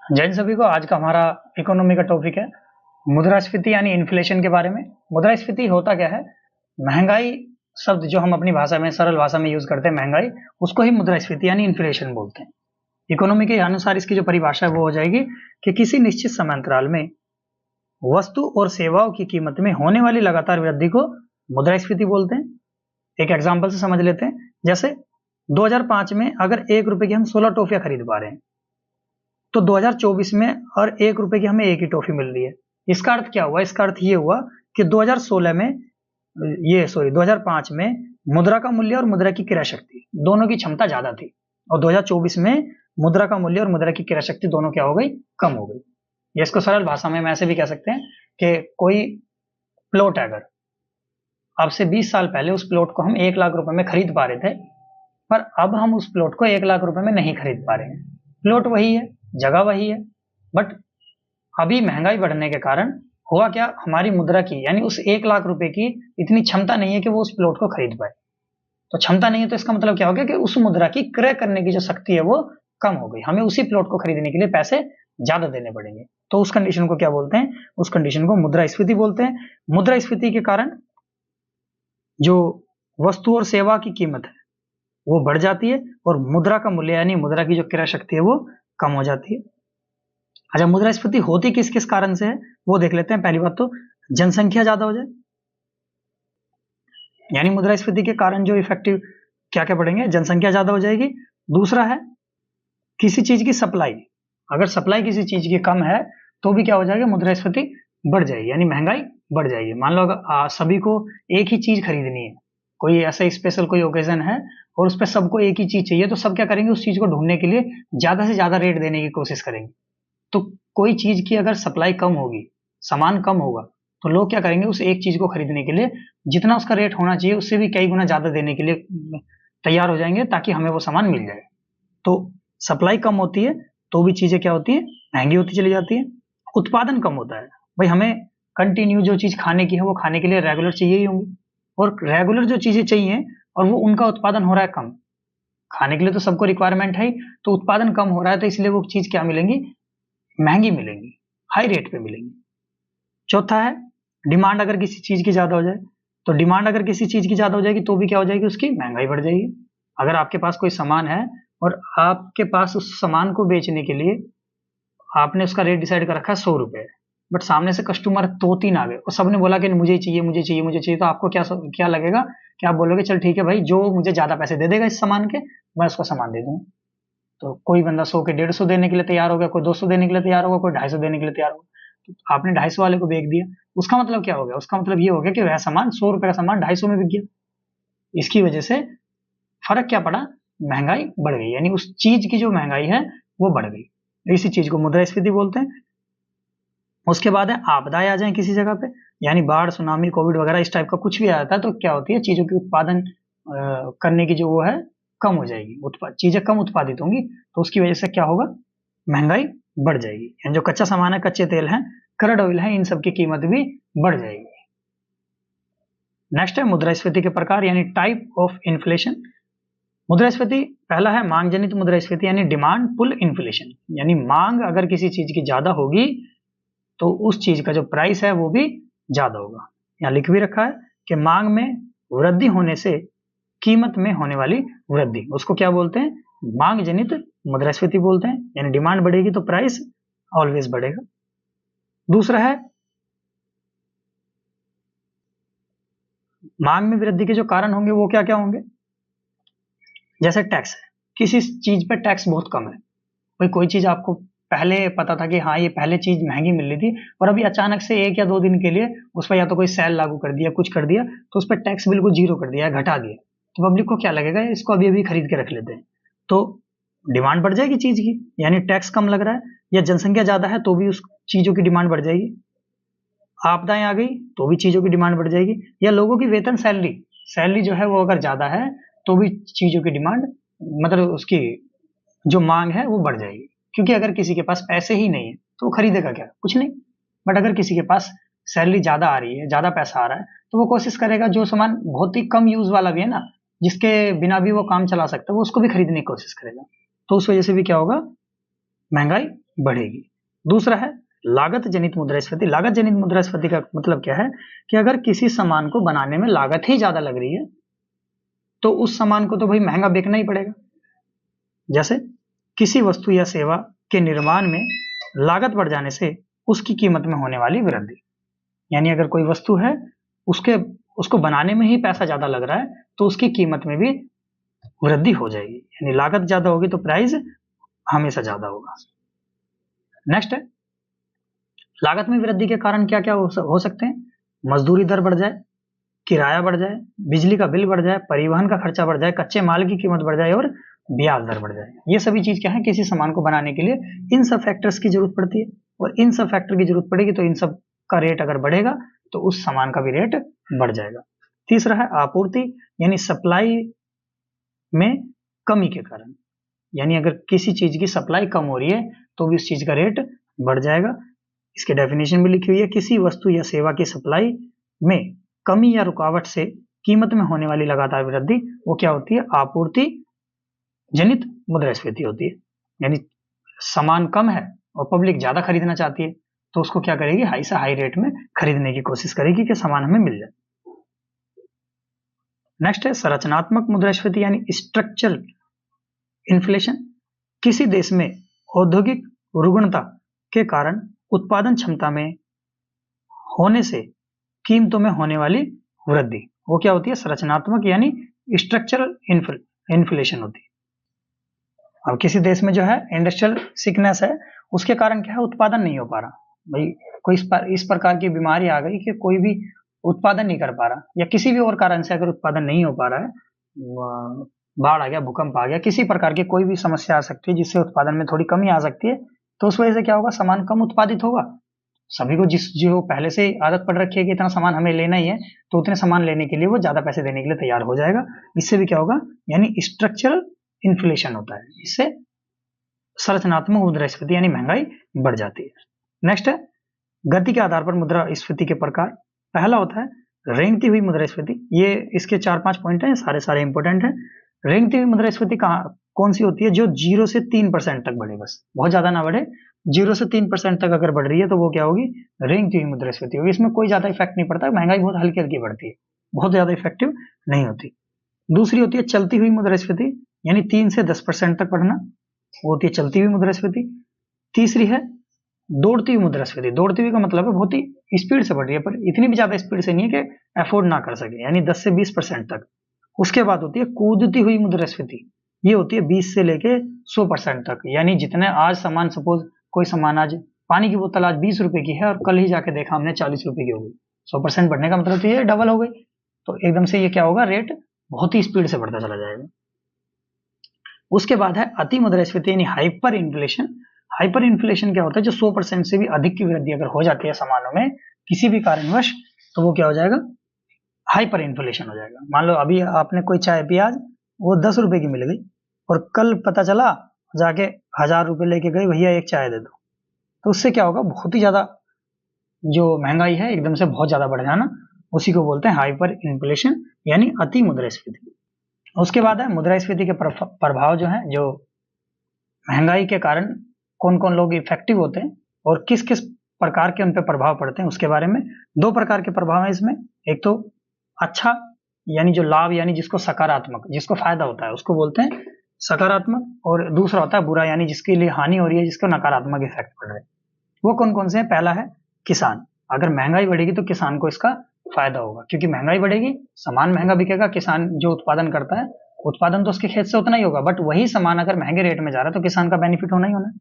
जय सभी को। आज का हमारा इकोनॉमी का टॉपिक है मुद्रास्फीति यानी इन्फ्लेशन के बारे में। मुद्रास्फीति होता क्या है? महंगाई शब्द जो हम अपनी भाषा में सरल भाषा में यूज करते हैं महंगाई, उसको ही मुद्रास्फीति यानी इन्फ्लेशन बोलते हैं। इकोनॉमी के अनुसार इसकी जो परिभाषा है वो हो जाएगी कि किसी निश्चित समय अंतराल में वस्तु और सेवाओं की कीमत में होने वाली लगातार वृद्धि को मुद्रास्फीति बोलते हैं। एक एग्जाम्पल से समझ लेते हैं। जैसे 2005 में अगर 1 रुपए की हम 16 टॉफियां खरीद पा रहे हैं, तो 2024 में और 1 रुपए की हमें एक ही टॉफी मिल रही है। इसका अर्थ क्या हुआ? इसका अर्थ ये हुआ कि 2005 में मुद्रा का मूल्य और मुद्रा की क्रय शक्ति दोनों की क्षमता ज्यादा थी, और 2024 में मुद्रा का मूल्य और मुद्रा की क्रय शक्ति दोनों क्या हो गई? कम हो गई। इसको सरल भाषा में ऐसे भी कह सकते हैं कि कोई प्लॉट है, अगर अब से 20 साल पहले उस प्लॉट को हम 1 लाख रुपए में खरीद पा रहे थे, पर अब हम उस प्लॉट को 1 लाख रुपए में नहीं खरीद पा रहे हैं। प्लॉट वही है, जगह वही है, बट अभी महंगाई बढ़ने के कारण हुआ क्या? हमारी मुद्रा की यानी उस 1 लाख रुपए की इतनी क्षमता नहीं है कि वो उस प्लॉट को खरीद पाए। तो क्षमता नहीं है तो इसका मतलब क्या हो गया कि उस मुद्रा की क्रय करने की जो शक्ति है वो कम हो गई। हमें उसी प्लॉट को खरीदने के लिए पैसे ज्यादा देने पड़ेंगे। तो उस कंडीशन को क्या बोलते हैं? उस कंडीशन को मुद्रास्फीति बोलते हैं। मुद्रास्फीति के कारण जो वस्तु और सेवा की कीमत है वो बढ़ जाती है, और मुद्रा का मूल्य यानी मुद्रा की जो क्रय शक्ति है वो कम हो जाती है। अच्छा, मुद्रास्फीति होती किस किस कारण से है वो देख लेते हैं। पहली बात तो जनसंख्या ज्यादा हो जाए, यानी मुद्रास्फीति के कारण जो इफेक्टिव क्या क्या पड़ेंगे? जनसंख्या ज्यादा हो जाएगी। दूसरा है किसी चीज की सप्लाई, अगर सप्लाई किसी चीज की कम है तो भी क्या हो जाएगा? मुद्रास्फीति बढ़ जाएगी, यानी महंगाई बढ़ जाएगी। मान लो अगर सभी को एक ही चीज खरीदनी है, कोई ऐसा स्पेशल कोई ओकेजन है और उस पर सबको एक ही चीज चाहिए, तो सब क्या करेंगे? उस चीज को ढूंढने के लिए ज्यादा से ज्यादा रेट देने की कोशिश करेंगे। तो कोई चीज की अगर सप्लाई कम होगी, सामान कम होगा, तो लोग क्या करेंगे? उस एक चीज को खरीदने के लिए जितना उसका रेट होना चाहिए उससे भी कई गुना ज्यादा देने के लिए तैयार हो जाएंगे, ताकि हमें वो सामान मिल जाए। तो सप्लाई कम होती है तो भी चीजें क्या होती है? महंगी होती चली जाती है। उत्पादन कम होता है, भाई हमें कंटिन्यू जो चीज खाने की है वो खाने के लिए रेगुलर चाहिए ही होंगी, और रेगुलर जो चीजें चाहिए और वो उनका उत्पादन हो रहा है कम। खाने के लिए तो सबको रिक्वायरमेंट है ही, तो उत्पादन कम हो रहा है, तो इसलिए वो चीज क्या मिलेंगी? महंगी मिलेंगी, हाई रेट पे मिलेंगी। चौथा है डिमांड, अगर किसी चीज की ज्यादा हो जाए, तो डिमांड अगर किसी चीज की ज्यादा हो जाएगी तो भी क्या हो जाएगी? उसकी महंगाई बढ़ जाएगी। अगर आपके पास कोई सामान है और आपके पास उस सामान को बेचने के लिए आपने उसका रेट डिसाइड कर रखा है 100 रुपए, बट सामने से कस्टमर 2-3 आ गए और सबने बोला कि मुझे चाहिए मुझे चाहिए मुझे चाहिए, तो आपको क्या क्या लगेगा कि आप बोलोगे चल ठीक है भाई, जो मुझे ज्यादा पैसे दे देगा इस सामान के मैं उसको सामान दे दूंगा। तो कोई बंदा 100 के 150 देने के लिए तैयार हो गया, कोई 200 देने के लिए तैयार होगा, कोई 250 देने के लिए तैयार होगा। तो आपने 250 वाले को बेच दिया, उसका मतलब क्या हो गया? उसका मतलब ये हो गया कि वह सामान 100 रुपए का सामान 250 में बिक गया। इसकी वजह से फर्क क्या पड़ा? महंगाई बढ़ गई, यानी उस चीज की जो महंगाई है वो बढ़ गई। इसी चीज को मुद्रास्फीति बोलते हैं। उसके बाद है आपदाएं आ जाए किसी जगह पे, यानी बाढ़, सुनामी, कोविड वगैरह इस टाइप का कुछ भी आता है, तो क्या होती है? चीजों की उत्पादन करने की जो वो है कम हो जाएगी, चीजें कम उत्पादित होंगी, तो उसकी वजह से क्या होगा? महंगाई बढ़ जाएगी। यानी जो कच्चा सामान है, कच्चे तेल है, क्रूड ऑयल है, इन सब की कीमत भी बढ़ जाएगी। नेक्स्ट है मुद्रास्फीति के प्रकार यानी टाइप ऑफ इन्फ्लेशन। मुद्रास्फीति पहला है मांग जनित मुद्रास्फीति यानी डिमांड पुल इन्फ्लेशन, यानी मांग अगर किसी चीज की ज्यादा होगी तो उस चीज का जो प्राइस है वो भी ज्यादा होगा। यहाँ लिख भी रखा है कि मांग में वृद्धि होने से कीमत में होने वाली वृद्धि, उसको क्या बोलते हैं? मांग जनित मुद्रास्फीति बोलते हैं। यानी डिमांड बढ़ेगी तो प्राइस ऑलवेज बढ़ेगा। दूसरा है मांग में वृद्धि के जो कारण होंगे वो क्या क्या होंगे? जैसे टैक्स है, किसी चीज पे टैक्स बहुत कम है, भाई कोई चीज आपको पहले पता था कि हाँ ये पहले चीज महंगी मिल रही थी, और अभी अचानक से 1 या 2 दिन के लिए उस पर या तो कोई सेल लागू कर दिया, कुछ कर दिया, तो उस पर टैक्स बिल्कुल जीरो कर दिया, घटा दिया, तो पब्लिक को क्या लगेगा? इसको अभी अभी खरीद के रख लेते हैं, तो डिमांड बढ़ जाएगी चीज की, यानी टैक्स कम लग रहा है। या जनसंख्या ज्यादा है तो भी उस चीजों की डिमांड बढ़ जाएगी। आपदाएं आ गई तो भी चीजों की डिमांड बढ़ जाएगी। या लोगों की वेतन सैलरी जो है वो अगर ज्यादा है तो भी चीजों की डिमांड, मतलब उसकी जो मांग है वो बढ़ जाएगी। क्योंकि अगर किसी के पास पैसे ही नहीं है तो वो खरीदेगा क्या? कुछ नहीं। बट अगर किसी के पास सैलरी ज्यादा आ रही है, ज्यादा पैसा आ रहा है, तो वो कोशिश करेगा जो सामान बहुत ही कम यूज वाला भी है ना, जिसके बिना भी वो काम चला सकता है, वो उसको भी खरीदने की कोशिश करेगा। तो उस वजह से भी क्या होगा? महंगाई बढ़ेगी। दूसरा है लागत जनित मुद्रास्फीति। लागत जनित मुद्रास्फीति का मतलब क्या है कि अगर किसी सामान को बनाने में लागत ही ज्यादा लग रही है तो उस सामान को तो भाई महंगा बेचना ही पड़ेगा। जैसे किसी वस्तु या सेवा के निर्माण में लागत बढ़ जाने से उसकी कीमत में होने वाली वृद्धि, यानी अगर कोई वस्तु है उसको बनाने में ही पैसा ज्यादा लग रहा है तो उसकी कीमत में भी वृद्धि हो जाएगी, यानी लागत ज्यादा होगी तो प्राइस हमेशा ज्यादा होगा। नेक्स्ट है लागत में वृद्धि के कारण क्या क्या हो सकते हैं। मजदूरी दर बढ़ जाए, किराया बढ़ जाए, बिजली का बिल बढ़ जाए, परिवहन का खर्चा बढ़ जाए, कच्चे माल की कीमत बढ़ जाए और ब्याज दर बढ़ जाए। ये सभी चीज क्या है, किसी सामान को बनाने के लिए इन सब फैक्टर्स की जरूरत पड़ती है और इन सब फैक्टर की जरूरत पड़ेगी तो इन सब का रेट अगर बढ़ेगा तो उस सामान का भी रेट बढ़ जाएगा। तीसरा है आपूर्ति, यानी सप्लाई में कमी के कारण, यानी अगर किसी चीज की सप्लाई कम हो रही है तो भी उस चीज का रेट बढ़ जाएगा। इसकी डेफिनेशन भी लिखी हुई है, किसी वस्तु या सेवा की सप्लाई में कमी या रुकावट से कीमत में होने वाली लगातार वृद्धि वो क्या होती है, आपूर्ति जनित मुद्रास्फीति होती है। यानी सामान कम है और पब्लिक ज्यादा खरीदना चाहती है तो उसको क्या करेगी, हाई से हाई रेट में खरीदने की कोशिश करेगी कि सामान हमें मिल जाए। नेक्स्ट है संरचनात्मक मुद्रास्फीति यानी स्ट्रक्चरल इन्फ्लेशन। किसी देश में औद्योगिक रुग्णता के कारण उत्पादन क्षमता में होने से कीमतों में होने वाली वृद्धि वो क्या होती है, संरचनात्मक यानी स्ट्रक्चरल इन्फ्लेशन होती है। अब किसी देश में जो है इंडस्ट्रियल सिकनेस है उसके कारण क्या है, उत्पादन नहीं हो पा रहा, भाई कोई इस प्रकार की बीमारी आ गई कि कोई भी उत्पादन नहीं कर पा रहा, या किसी भी और कारण से अगर उत्पादन नहीं हो पा रहा है, बाढ़ आ गया, भूकंप आ गया, किसी प्रकार की कोई भी समस्या आ सकती है जिससे उत्पादन में थोड़ी कमी आ सकती है, तो उस वजह से क्या होगा, सामान कम उत्पादित होगा। सभी को जो पहले से आदत पड़ रखी है कि इतना सामान हमें लेना ही है तो उतने सामान लेने के लिए वो ज्यादा पैसे देने के लिए तैयार हो जाएगा। इससे भी क्या होगा, यानी स्ट्रक्चरल इन्फ्लेशन होता है, इससे संरचनात्मक मुद्रास्फीति यानी महंगाई बढ़ जाती है। नेक्स्ट है गति के आधार पर मुद्रास्फीति के प्रकार। पहला होता है रेंगती हुई मुद्रास्फीति। ये इसके 4-5 पॉइंट हैं, सारे इंपॉर्टेंट हैं। रेंगती हुई मुद्रास्फीति कौन सी होती है, जो 0 से 3% तक बढ़े, बस बहुत ज्यादा ना बढ़े, 0 से 3% तक अगर बढ़ रही है तो वो क्या होगी, रेंगती हुई मुद्रास्फीति होगी। इसमें कोई ज्यादा इफेक्ट नहीं पड़ता, महंगाई बहुत हल्की हल्की बढ़ती है, बहुत ज्यादा इफेक्टिव नहीं होती। दूसरी होती है चलती हुई मुद्रास्फीति, यानी 3 से 10% तक बढ़ना, वो होती है चलती हुई मुद्रास्फीति। तीसरी है दौड़ती हुई मुद्रास्फीति। दौड़ती हुई का मतलब है बहुत ही स्पीड से बढ़ रही है, पर इतनी भी ज्यादा स्पीड से नहीं है कि अफोर्ड ना कर सके, यानी 10 से 20% तक। उसके बाद होती है कूदती हुई मुद्रास्फीति, ये होती है 20 से लेके 100% तक, यानी जितने आज सामान, सपोज कोई सामान आज पानी की बोतल आज 20 रुपए की है और कल ही जाके देखा हमने 40 रुपए की हो गई, 100% बढ़ने का मतलब तो ये डबल हो गई, तो एकदम से ये क्या होगा, रेट बहुत ही स्पीड से बढ़ता चला जाएगा। उसके बाद है अति मुद्रास्फीति यानी हाइपर इन्फ्लेशन। हाइपर इन्फ्लेशन क्या होता है, जो 100% से भी अधिक की वृद्धि अगर हो जाती है सामानों में किसी भी कारणवश, तो वो क्या हो जाएगा, हाइपर इन्फ्लेशन हो जाएगा। मान लो अभी आपने कोई चाय पी आज, वो 10 रुपए की मिल गई और कल पता चला जाके 1000 रुपए लेके गए, भैया एक चाय दे दो, तो उससे क्या होगा, बहुत ही ज्यादा जो महंगाई है एकदम से बहुत ज्यादा बढ़ जाना, उसी को बोलते हैं हाइपर इन्फ्लेशन यानी अति मुद्रास्फीति। उसके बाद है मुद्रास्फीति के प्रभाव जो है, जो महंगाई के कारण कौन कौन लोग इफेक्टिव होते हैं और किस किस प्रकार के उन पर प्रभाव पड़ते हैं उसके बारे में। 2 प्रकार के प्रभाव हैं इसमें, एक तो अच्छा यानी जो लाभ, यानी जिसको सकारात्मक, जिसको फायदा होता है उसको बोलते हैं सकारात्मक, और दूसरा होता है बुरा यानी जिसके लिए हानि हो रही है, जिसको नकारात्मक इफेक्ट पड़ रहा है। वो कौन कौन से हैं, पहला है किसान। अगर महंगाई बढ़ेगी तो किसान को इसका फायदा होगा, क्योंकि महंगाई बढ़ेगी, सामान महंगा बिकेगा, किसान जो उत्पादन करता है, उत्पादन तो उसके खेत से उतना ही होगा, बट वही सामान अगर महंगे रेट में जा रहा है तो किसान का बेनिफिट होना ही होना है,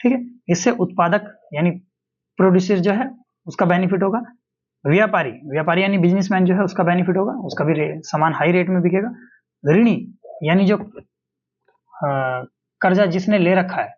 ठीक है। इससे उत्पादक यानी प्रोड्यूसर जो है उसका बेनिफिट होगा, व्यापारी यानी बिजनेसमैन जो है उसका बेनिफिट होगा, उसका भी सामान हाई रेट में बिकेगा। ऋणी यानी जो कर्जा जिसने ले रखा है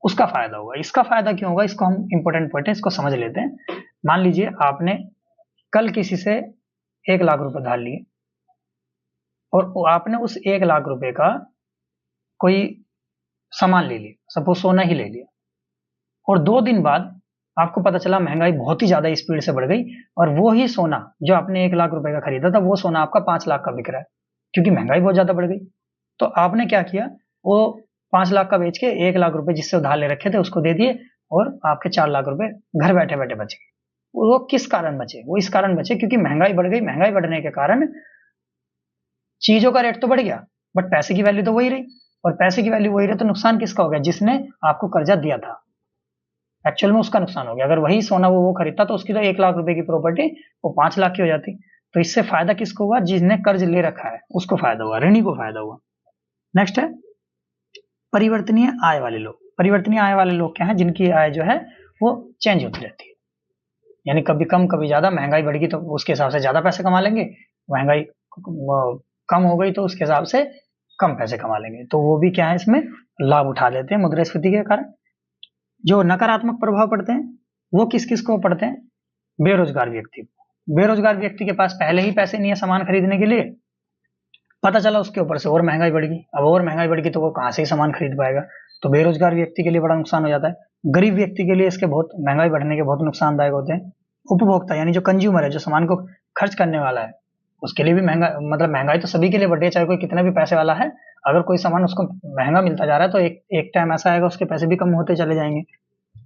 उसका फायदा होगा। इसका फायदा क्यों होगा, इसको हम इंपॉर्टेंट पॉइंट है, इसको समझ लेते हैं। मान लीजिए आपने कल किसी से 1 लाख रुपए धार लिए और आपने उस 1 लाख रुपए का कोई सामान ले लिया, सपोज सोना ही ले लिया, और 2 दिन बाद आपको पता चला महंगाई बहुत ही ज्यादा स्पीड से बढ़ गई और वो ही सोना जो आपने 1 लाख रुपए का खरीदा था वो सोना आपका 5 लाख का बिक रहा है, क्योंकि महंगाई बहुत ज्यादा बढ़ गई। तो आपने क्या किया, वो 5 लाख का बेच के 1 लाख रुपए जिससे उधार ले रखे थे उसको दे दिए और आपके 4 लाख रुपए घर बैठे बैठे बच गए। वो किस कारण बचे? वो इस कारण बचे क्योंकि महंगाई बढ़ गई। महंगाई बढ़ने के कारण चीजों का रेट तो बढ़ गया बट पैसे की वैल्यू तो वही रही, और पैसे की वैल्यू वही रही तो नुकसान किसका हो गया? जिसने आपको कर्जा दिया था, एक्चुअल में उसका नुकसान हो गया। अगर वही सोना वो खरीदता तो उसकी तो 1 लाख रुपए की प्रॉपर्टी वो 5 लाख की हो जाती। तो इससे फायदा किसको हुआ? जिसने कर्ज ले रखा है उसको फायदा हुआ, ऋणी को फायदा हुआ। नेक्स्ट है परिवर्तनीय आय वाले लोग। परिवर्तनीय आय वाले लोग क्या है? जिनकी आय जो है वो चेंज होती रहती है, यानी कभी कम कभी ज्यादा। महंगाई बढ़ गई तो उसके हिसाब से ज्यादा पैसे कमा लेंगे, महंगाई कम हो गई तो उसके हिसाब से कम पैसे कमा लेंगे। तो वो भी क्या है, इसमें लाभ उठा लेते हैं मुद्रास्फीति के कारण। जो नकारात्मक प्रभाव पड़ते हैं वो किस किस को पड़ते हैं? बेरोजगार व्यक्ति। बेरोजगार व्यक्ति के पास पहले ही पैसे नहीं है सामान खरीदने के लिए, पता चला उसके ऊपर से और महंगाई बढ़ गई। अब और महंगाई बढ़ गई तो वो कहां से ही सामान खरीद पाएगा? तो बेरोजगार व्यक्ति के लिए बड़ा नुकसान हो जाता है। गरीब व्यक्ति के लिए इसके बहुत महंगाई बढ़ने के बहुत नुकसानदायक होते हैं। उपभोक्ता यानी जो कंज्यूमर है, जो सामान को खर्च करने वाला है, उसके लिए भी महंगा, मतलब महंगाई तो सभी के लिए बढ़ रही है, चाहे कोई कितना भी पैसे वाला है। अगर कोई सामान उसको महंगा मिलता जा रहा है तो एक टाइम ऐसा आएगा उसके पैसे भी कम होते चले जाएंगे।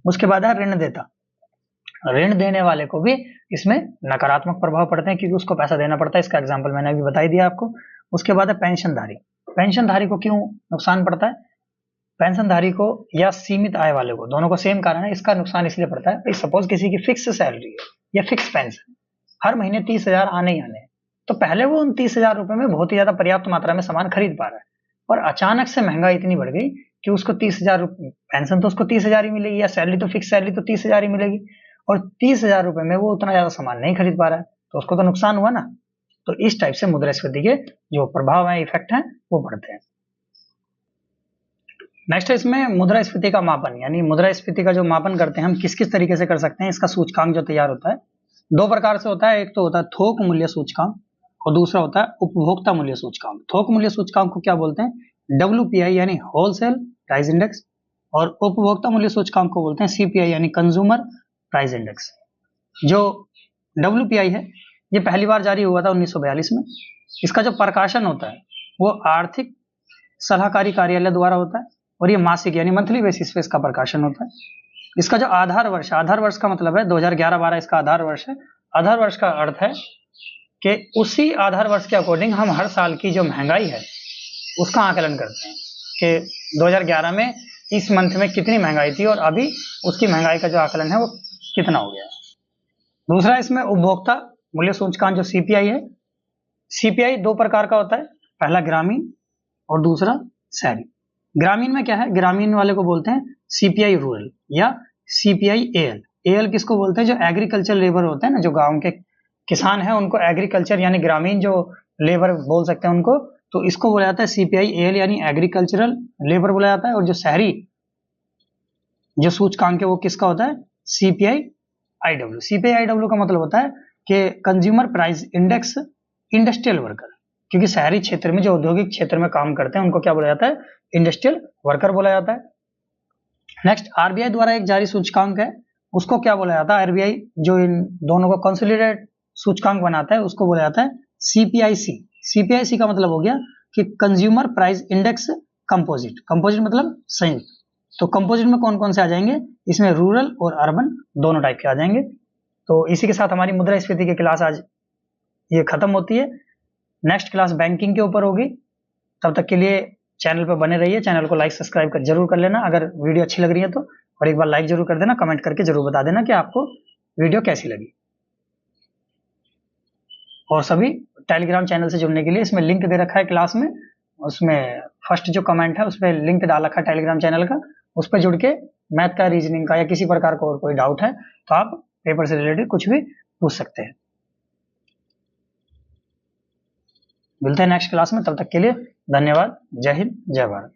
उसके बाद है ऋण देता। ऋण देने वाले को भी इसमें नकारात्मक प्रभाव पड़ते हैं क्योंकि उसको पैसा देना पड़ता है। इसका एग्जाम्पल मैंने अभी बता ही दिया आपको। उसके बाद है पेंशनधारी। पेंशनधारी को क्यों नुकसान पड़ता है? पेंशनधारी को या सीमित आय वाले को, दोनों को सेम कारण है। इसका नुकसान इसलिए पड़ता है, सपोज किसी की फिक्स सैलरी है या फिक्स पेंशन, हर महीने 30,000 आने ही आने, तो पहले वो उन 30,000 रुपए में बहुत ही ज्यादा पर्याप्त मात्रा में सामान खरीद पा रहा है, और अचानक से महंगाई इतनी बढ़ गई कि उसको 30,000 पेंशन तो उसको 30,000 ही मिलेगी, या सैलरी तो फिक्स सैलरी तो 30,000 ही मिलेगी, और 30,000 रुपए में वो उतना ज्यादा सामान नहीं खरीद पा रहा है, तो उसको तो नुकसान हुआ ना। तो इस टाइप से मुद्रास्फीति के जो प्रभाव है, इफेक्ट है, वो पड़ते हैं। नेक्स्ट है इसमें मुद्रास्फीति का मापन, यानी मुद्रास्फीति का जो मापन करते हैं हम किस किस तरीके से कर सकते हैं। इसका सूचकांक जो तैयार होता है 2 प्रकार से होता है। एक तो होता है थोक मूल्य सूचकांक और दूसरा होता है उपभोक्ता मूल्य सूचकांक। थोक मूल्य सूचकांक को क्या बोलते हैं? WPI यानी होलसेल प्राइस इंडेक्स, और उपभोक्ता मूल्य सूचकांक को बोलते हैं CPI यानी कंज्यूमर प्राइस इंडेक्स। जो WPI है ये पहली बार जारी हुआ था 1942 में। इसका जो प्रकाशन होता है वो आर्थिक सलाहकारी कार्यालय द्वारा होता है, और ये मासिक यानी मंथली बेसिस पे इसका प्रकाशन होता है। इसका जो आधार वर्ष का मतलब है 2011-12 इसका आधार वर्ष है। आधार वर्ष का अर्थ है कि उसी आधार वर्ष के अकॉर्डिंग हम हर साल की जो महंगाई है उसका आकलन करते हैं कि 2011 में इस मंथ में कितनी महंगाई थी और अभी उसकी महंगाई का जो आकलन है वो कितना हो गया। दूसरा इसमें उपभोक्ता मूल्य सूचकांक जो CPI है। CPI 2 प्रकार का होता है, पहला ग्रामीण और दूसरा शहरी। ग्रामीण में क्या है? ग्रामीण वाले को बोलते हैं CPI रूरल या CPI AL। AL किसको बोलते हैं? जो एग्रीकल्चर लेबर होते हैं ना, जो गांव के किसान हैं उनको एग्रीकल्चर यानी ग्रामीण जो लेबर बोल सकते हैं उनको, तो इसको बोला जाता है CPI AL यानी एग्रीकल्चरल लेबर बोला जाता है। और जो शहरी जो सूचकांक है वो किसका होता है? CPI IW। CPI IW का मतलब होता है कि consumer price index industrial worker, क्योंकि शहरी क्षेत्र में जो औद्योगिक क्षेत्र में काम करते हैं उनको क्या बोला जाता है? इंडस्ट्रियल वर्कर बोला जाता है। नेक्स्ट RBI द्वारा एक जारी सूचकांक है, उसको क्या बोला जाता है? RBI जो इन दोनों को कंसोलिडेटेड सूचकांक बनाता है उसको बोला जाता है CPIC। CPIC का मतलब हो गया कि consumer price index composite. Composite मतलब संयुक्त। तो कंपोजिट में कौन कौन से आ जाएंगे? इसमें रूरल और अर्बन दोनों टाइप के आ जाएंगे। तो इसी के साथ हमारी मुद्रास्फीति की क्लास आज ये खत्म होती है। नेक्स्ट क्लास बैंकिंग के ऊपर होगी। तब तक के लिए चैनल पर बने रहिए। चैनल को लाइक सब्सक्राइब जरूर कर लेना अगर वीडियो अच्छी लग रही है तो, और एक बार लाइक जरूर कर देना, कमेंट करके जरूर बता देना कि आपको वीडियो कैसी लगी। और सभी टेलीग्राम चैनल से जुड़ने के लिए इसमें लिंक दे रखा है क्लास में, उसमें फर्स्ट जो कमेंट है उस पर लिंक डाल रखा है टेलीग्राम चैनल का, उस पर जुड़ के मैथ का, रीजनिंग का या किसी प्रकार का और कोई डाउट है तो आप पेपर से रिलेटेड कुछ भी पूछ सकते हैं। मिलते हैं नेक्स्ट क्लास में, तब तक के लिए धन्यवाद। जय हिंद, जय भारत।